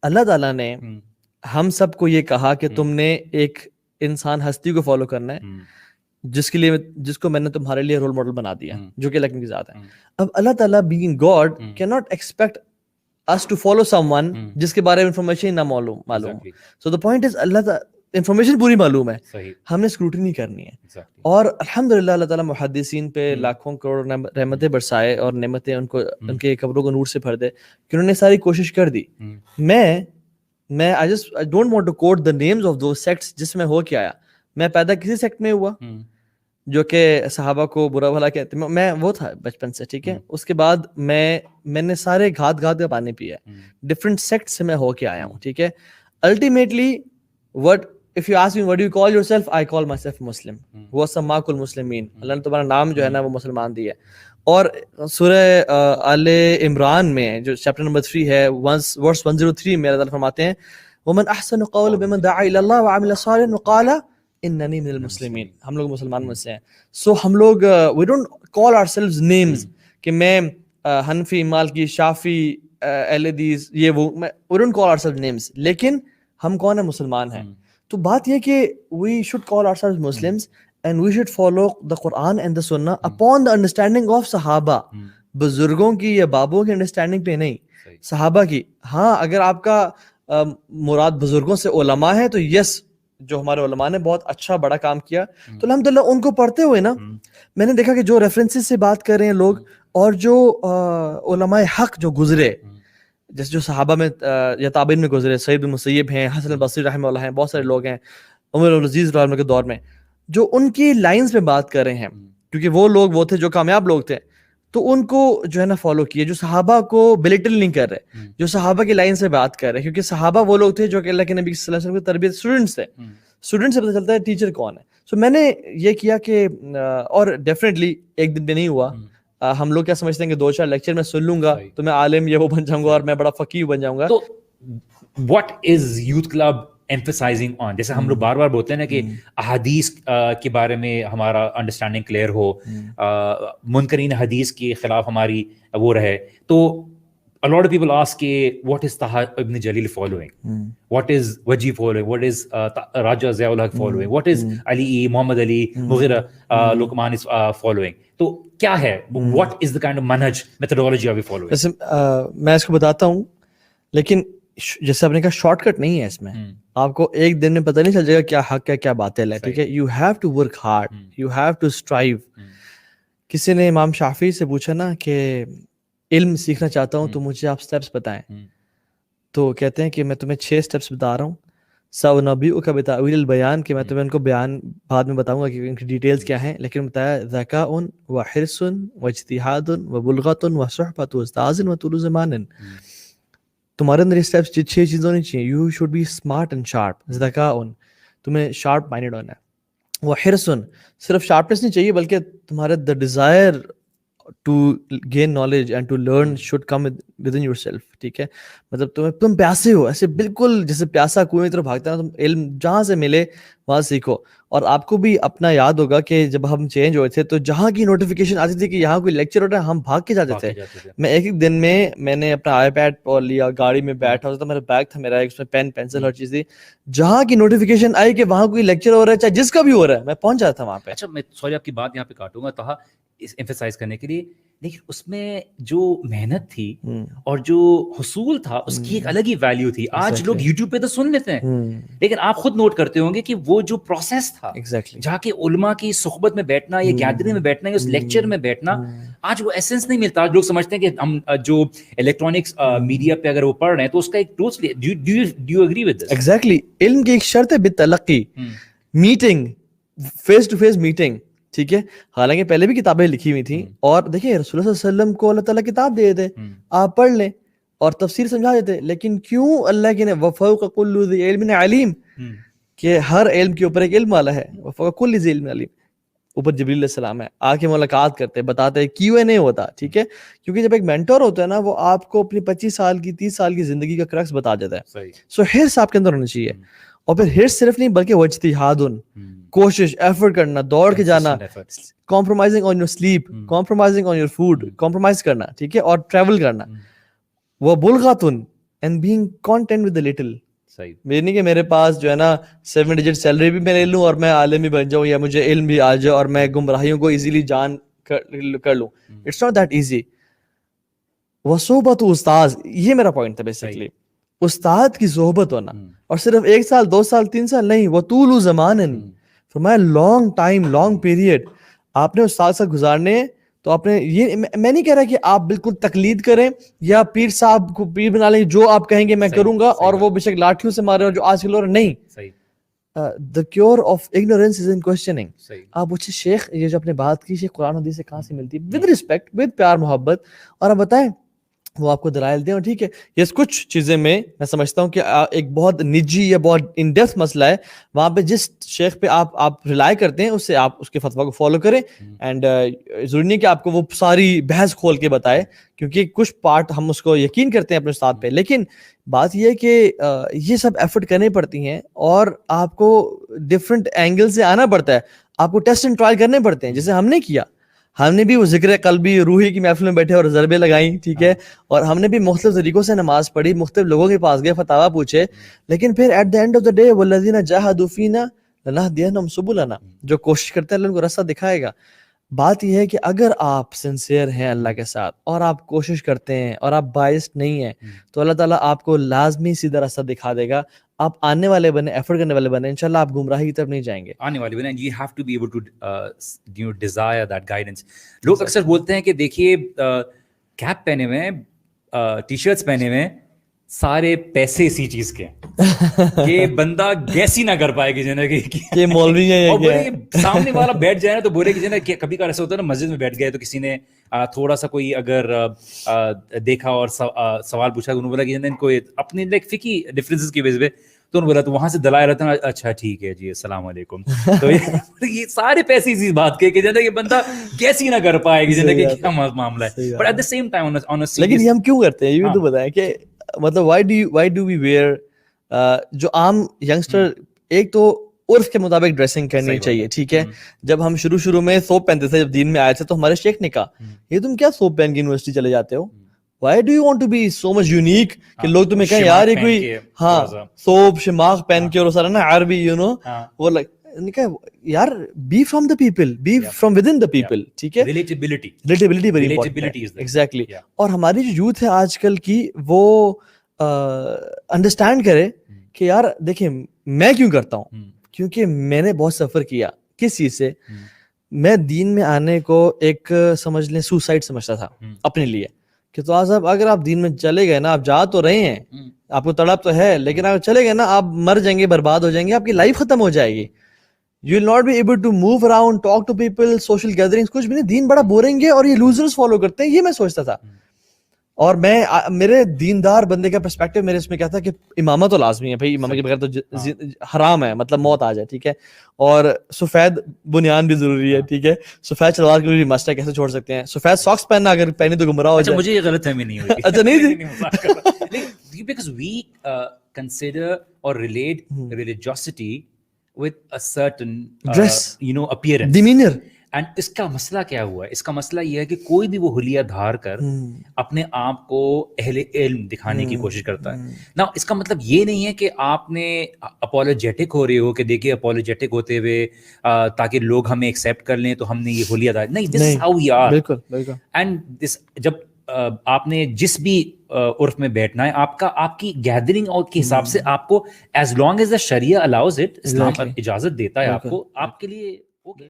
اللہ تعالیٰ نے ہم سب کو یہ کہا کہ تم نے ایک انسان ہستی کو فالو کرنا ہے جس کو میں نے تمہارے لیے رول ماڈل بنا دیا جو کہ اللہ کی ذات ہے. اب اللہ تعالیٰ being God cannot expect us to follow someone جس کے بارے میں انفارمیشن نہ معلوم. So the point is Allah information پوری معلوم ہے, ہم نے اسکروٹنی کرنی ہے. اور الحمدللہ اللہ تعالیٰ محدثین پہ لاکھوں کروڑ رحمتیں برسائے اور نعمتیں ان کے قبروں کو نور سے بھر دے کہ انہوں نے ساری کوشش کر دی. میں I don't want to quote the names of those sects جس میں ہو کے آیا. میں پیدا کسی سیکٹ میں ہوا جو کہ صحابہ کو برا بھلا کہتے ہیں, میں وہ تھا بچپن سے, ٹھیک ہے. اس کے بعد میں نے سارے گھات کا پانی پیا ہے, ڈفرینٹ سیکٹ سے میں ہو کے آیا ہوں, ٹھیک ہے. Ultimately what if you ask me what do you call yourself, I call myself Muslim. وہ سماکل مسلمین, اللہ نے تمہارا نام جو ہے نا وہ مسلمان دی ہے. اور سورہ آل عمران میں جو چیپٹر نمبر 3 ہے ورس 103 میں اللہ تعالیٰ فرماتے ہیں ومن احسن قولا ممن دعا الی اللہ وعمل صالحا وقال اننی من المسلمین. ہم لوگ مسلمان میں سے ہیں. سو ہم لوگ we don't call ourselves names کہ میں حنفی, مالکی, شافی, اہل حدیث, یہ وہ, we don't call ourselves names. لیکن ہم کون ہیں؟ مسلمان ہیں. تو بات یہ کہ we should call ourselves Muslims and we should follow the Quran and the Sunnah upon the understanding of صحابہ. بزرگوں کی یا بابوں کی انڈرسٹینڈنگ پہ نہیں, صحابہ کی. ہاں اگر آپ کا مراد بزرگوں سے علماء ہے تو یس, جو ہمارے علماء نے بہت اچھا بڑا کام کیا تو الحمدللہ ان کو پڑھتے ہوئے نا میں نے دیکھا کہ جو ریفرنسز سے بات کر رہے ہیں لوگ اور جو علماء حق جو گزرے, جیسے جو صحابہ میں یا تابعین میں گزرے, سعید بن مسیب ہیں, حسن البصری رحمہ اللہ ہیں, بہت سارے لوگ ہیں, عمر العزیز رحمہ کے دور میں, جو ان کی لائنز پہ بات کر رہے ہیں کیونکہ وہ لوگ وہ تھے جو کامیاب لوگ تھے, تو ان کو جو ہے نا فالو کیے, جو صحابہ کو بلیٹل نہیں کر رہے, جو صحابہ کی لائن سے بات کر رہے, کیونکہ صحابہ وہ لوگ تھے جو کہ اللہ کے نبی صلی اللہ علیہ وسلم کی تربیت اسٹوڈنٹس تھے. اسٹوڈنٹ سے پتہ چلتا ہے ٹیچر کون ہے. سو میں نے یہ کیا کہ اور ڈیفینیٹلی ایک دن بھی نہیں ہوا. ہم لوگ کیا سمجھتے ہیں کہ 2-4 لیکچر میں سن لوں گا تو میں عالم یہ وہ بن جاؤں گا اور میں بڑا فقیہ بن جاؤں گا. تو what is youth club emphasizing on, جیسے ہم لوگ بار بار بولتے ہیں نا کہ احادیث کے بارے میں ہمارا انڈرسٹینڈنگ کلیئر ہو, منکرین حدیث کے خلاف ہماری وہ رہے, تو a lot of people ask what is Taha Ibn Jalil following, what is Waji following, what is Raja Ziaul Haq following, what is Ali, Muhammad Ali, Mughira Luqman is following. تو کیا ہے, what is the kind of manhaj methodology are we following? جیسے میں اس کو بتاتا ہوں, لیکن جیسے آپ نے کہا شارٹ کٹ نہیں ہے اس میں, آپ کو ایک دن میں پتہ نہیں چل جائے گا کیا حق ہے کیا باطل ہے, ٹھیک ہے. you have to work hard, you have to strive. کسی نے امام شافعی سے پوچھا نا کہ علم سیکھنا چاہتا ہوں تو مجھے آپ سٹیپس بتائیں, تو کہتے ہیں کہ میں تمہیں 6 سٹیپس بتا رہا ہوں, سأنبئک بتأویل البیان, کہ میں تمہیں ان کو بیان بعد میں بتاؤں گا کہ ان کی ڈیٹیلز کیا ہیں, لیکن بتایا ذکاء وحرص واجتہاد وبلغۃ وصحبۃ استاذ وطول زمان. تمہارے اندر یہ سٹیپس 6 چیزیں ہونی چاہیے. You should be smart and sharp. Zaka, تمہیں شارپ مائنڈڈ ہونا ہے. وحرص, صرف شارپنیس نہیں چاہیے بلکہ تمہارے the desire to gain knowledge and to learn should come within yourself, ٹھیک ہے. مطلب تم پیاسے ہو, ایسے بالکل جیسے پیاسا کنویں کی طرف بھاگتا ہے نا, تم علم جہاں سے ملے وہاں سیکھو. اور آپ کو بھی اپنا یاد ہوگا کہ جب ہم چینج ہوئے تھے تو جہاں کی نوٹیفیکیشن آتی تھی کہ یہاں کوئی لیکچر ہو رہا ہے ہم بھاگ کے جاتے تھے. میں ایک دن میں نے اپنا آئی پیڈ اور لیا, گاڑی میں بیٹھا ہوتا تھا, میرا بیگ تھا میرا, اس میں پین پینسل ہر چیز تھی. جہاں کی نوٹیفیکیشن آئی کہ وہاں کوئی لیکچر ہو رہا ہے, چاہے جس کا بھی ہو رہا ہے, میں پہنچ جاتا تھا وہاں پہ. اچھا, میں سوری آپ کی بات یہاں پہ کاٹوں گا تہا ایمفیسائز کرنے کے لیے, لیکن اس میں جو محنت تھی اور جو حصول تھا اس کی ایک الگ ہی ویلیو تھی. آج لوگ یوٹیوب پہ تو سن لیتے ہیں, لیکن آپ خود نوٹ کرتے ہوں گے کہ وہ جو پروسیس تھا جہاں کے علماء کی صحبت میں بیٹھنا یا گیدرنگ میں بیٹھنا یا اس لیکچر میں بیٹھنا, آج وہ ایسنس نہیں ملتا. آج لوگ سمجھتے ہیں کہ ہم جو الیکٹرانکس میڈیا پہ اگر وہ پڑھ رہے ہیں تو اس کا ایک totally, do you agree with this? Exactly. علم کی ایک شرط ہے بالتلقی, meeting, face to face meeting, ٹھیک ہے. حالانکہ پہلے بھی کتابیں لکھی ہوئی تھیں, اور دیکھیں رسول اللہ صلی اللہ علیہ وسلم کو اللہ تعالیٰ کتاب دے دیتے, آپ پڑھ لیں اور تفسیر سمجھا دیتے. لیکن کیوں اللہ کے نے وفوق کل ذی علم علیم, کہ ہر علم کے اوپر ایک علم والا ہے, وفوق کل ذی علم علیم. اوپر جبریل علیہ السلام ہے, آ کے ملاقات کرتے, بتاتے, Q&A نہیں ہوتا, ٹھیک ہے. کیونکہ جب ایک مینٹور ہوتا ہے نا, وہ آپ کو اپنی 25 سال کی 30 سال کی زندگی کا کرکس بتا دیتا ہے. سو حرص آپ کے اندر ہونا چاہیے. اور پھر حرص صرف نہیں بلکہ واجتہاد, کوشش, ایفرٹ کرنا, دوڑ کے جانا, compromising on your sleep, compromising on your food, compromise کرنا, ٹھیک ہے, اور ٹریول کرنا. وہ بلغۃ, and being content with the little. صحیح. یہ نہیں کہ میرے پاس جو ہے نا 7 ڈیجٹ سیلری بھی میں لے لوں اور میں عالم بھی بن جاؤں یا مجھے علم بھی آ جائے اور میں گمراہیوں کو ایزیلی جان کر لوں. It's not that easy. وصحبت استاذ, یہ میرا پوائنٹ تھا بیسیکلی. استاد کی صحبت ہونا, اور صرف 1 سال 2 سال 3 سال نہیں, وہ طول زمان فرمایا لانگ ٹائم, لانگ پیریڈ آپ نے استاد سے گزارنے. تو آپ نے یہ, میں نہیں کہہ رہا کہ آپ بالکل تقلید کریں یا پیر صاحب کو پیر بنا لیں, جو آپ کہیں گے میں کروں گا, اور وہ بے شک لاٹھیوں سے مارے اور جو آج کل اور نہیں. The cure of ignorance is in questioning. آپ پوچھیں شیخ یہ جو آپ نے بات کی, شیخ قرآن حدیث سے کہاں سے ملتی ہے, ود رسپیکٹ, ود پیار محبت, اور آپ بتائیں, وہ آپ کو دلائل دیں. اور ٹھیک ہے, یہ کچھ چیزیں میں سمجھتا ہوں کہ ایک بہت نجی یا بہت ان ڈیپتھ مسئلہ ہے, وہاں پہ جس شیخ پہ آپ ریلائی کرتے ہیں اس سے آپ اس کے فتویٰ کو فالو کریں. اینڈ ضروری نہیں کہ آپ کو وہ ساری بحث کھول کے بتائے, کیونکہ کچھ پارٹ ہم اس کو یقین کرتے ہیں اپنے استاد پہ, لیکن بات یہ ہے کہ یہ سب ایفرٹ کرنے پڑتی ہیں اور آپ کو ڈفرینٹ اینگل سے آنا پڑتا ہے, آپ کو ٹیسٹ اینڈ ٹرائل کرنے پڑتے ہیں, جیسے ہم نے کیا. ہم نے بھی وہ ذکر قلبی روحی کی محفل میں بیٹھے اور ضربیں لگائیں, ٹھیک ہے, اور ہم نے بھی مختلف طریقوں سے نماز پڑھی, مختلف لوگوں کے پاس گئے, فتاویٰ پوچھے, لیکن پھر at the end of the day والذین جاہدوا فینا لنہدینہم سبلنا, جو کوشش کرتے ہیں اللہ ان کو راستہ دکھائے گا. بات یہ ہے کہ اگر آپ سنسیئر ہیں اللہ کے ساتھ اور آپ کوشش کرتے ہیں اور آپ بائسڈ نہیں ہیں, تو اللہ تعالیٰ آپ کو لازمی سیدھا راستہ دکھا دے گا. آپ آنے والے بنے, ایفرٹ کرنے والے بنے, انشاءاللہ آپ گمراہی کی طرف نہیں جائیں گے. آنے والے بنے, you have to be able to desire that guidance. لوگ اکثر بولتے ہیں کہ دیکھیے کیپ پہنے ہوئے ہیں, ٹی شرٹس پہنے ہوئے ہیں, سارے پیسے اسی چیز کے کہ بندہ گیس ہی نہ کر پائے کہ جنہیں کہ مولوی ہیں, اور بولے سامنے والا بیٹھ جائے نا تو بولے کہ جنہیں کبھی کبھار ایسا ہوتا ہے نا, مسجد میں بیٹھ گئے تو کسی نے تھوڑا سا کوئی اگر دیکھا اور سوال پوچھا, انہوں نے بولا کہ جنہیں کوئی اپنے لائک فکی ڈفرینسز کی وجہ سے, تو انہوں نے بولا تو وہاں سے دلائل رہتا ہے, اچھا ٹھیک ہے جی السلام علیکم. تو یہ سارے پیسے اسی بات کے کہ جنہیں یہ بندہ کیسی نہ کر پائے کہ جنہیں کہ کیا معاملہ ہے. But at the same time لیکن یہ ہم کیوں کرتے ہیں, یہ بھی تو بتائیں کہ مطلب وائی ڈو وی ویئر, جو عام ینگسٹر, ایک تو عرف کے مطابق ڈریسنگ کرنی چاہیے, ٹھیک ہے. جب ہم شروع میں سوپ پہنتے تھے, جب دین میں آئے تھے, تو ہمارے شیخ نے کہا یہ تم کیا سوپ پہن کے یونیورسٹی چلے جاتے ہو, why do you want to be so much unique, کہ لوگ تمہیں کہیں یار یہ کوئی ہاں سوپ شماغ پہن کے اور سارا نا عربی یو نو, وہ یار be from the people, be from within the people, ٹھیک ہے. Relatability very important, exactly. اور ہماری جو یوتھ ہے آج کل کی, وہ انڈرسٹینڈ کرے کہ یار دیکھیں میں کیوں کرتا ہوں, کیونکہ میں نے بہت سفر کیا. کس چیز سے؟ میں دین میں آنے کو ایک سمجھ لیں سوسائڈ سمجھتا تھا اپنے لیے, کہ تو صاحب اگر آپ دین میں چلے گئے نا, آپ جا تو رہے ہیں, آپ کو تڑپ تو ہے, لیکن آپ چلے گئے نا, آپ مر جائیں گے, برباد ہو جائیں گے, آپ کی لائف ختم ہو جائے گی. You will not be able to move around, talk to people, social gatherings, کچھ بھی نہیں. دین بڑا بورنگ ہے اور یہ لوزرز فالو کرتے ہیں, یہ میں سوچتا تھا. اور میں میرے دیندار بندے کا پرسپیکٹو میرے اس میں کیا تھا کہ امامت تو لازمی ہے بھائی, امام کے بغیر تو حرام ہے, مطلب موت آ جائے, ٹھیک ہے. اور سفید بنیان بھی ضروری ہے, ٹھیک ہے. سفید شلوار کے لیے مسٹ ہے, کیسے چھوڑ سکتے ہیں. سفید ساکس پہننا, اگر پہنے تو گمراہ ہو جائے. مجھے یہ غلط فہمی نہیں ہوئی. اچھا نہیں تھی, because we consider or relate religiosity with a certain dress, appearance, demeanor. And اس کا مسئلہ کیا ہوا ہے؟ اس کا مسئلہ یہ ہے کہ کوئی بھی وہ حلیہ دھار کر اپنے آپ کو اہل علم دکھانے کی کوشش کرتا ہے نا. اس کا مطلب یہ نہیں ہے کہ آپ نے اپولوجیٹک ہو رہے ہو کہ دیکھیے اپولوجیٹک ہوتے ہوئے تاکہ لوگ ہمیں ایکسیپٹ کر لیں تو ہم نے یہ حلیہ دھار, نہیں, this is how we are. And this جب آپ نے جس بھی عرف میں بیٹھنا ہے, آپ کی گیدرنگ اور کے حساب سے آپ کو ایز لانگ ایز دا شریعہ الاؤز اٹ, اسلام اجازت دیتا ہے آپ کو, آپ کے لیے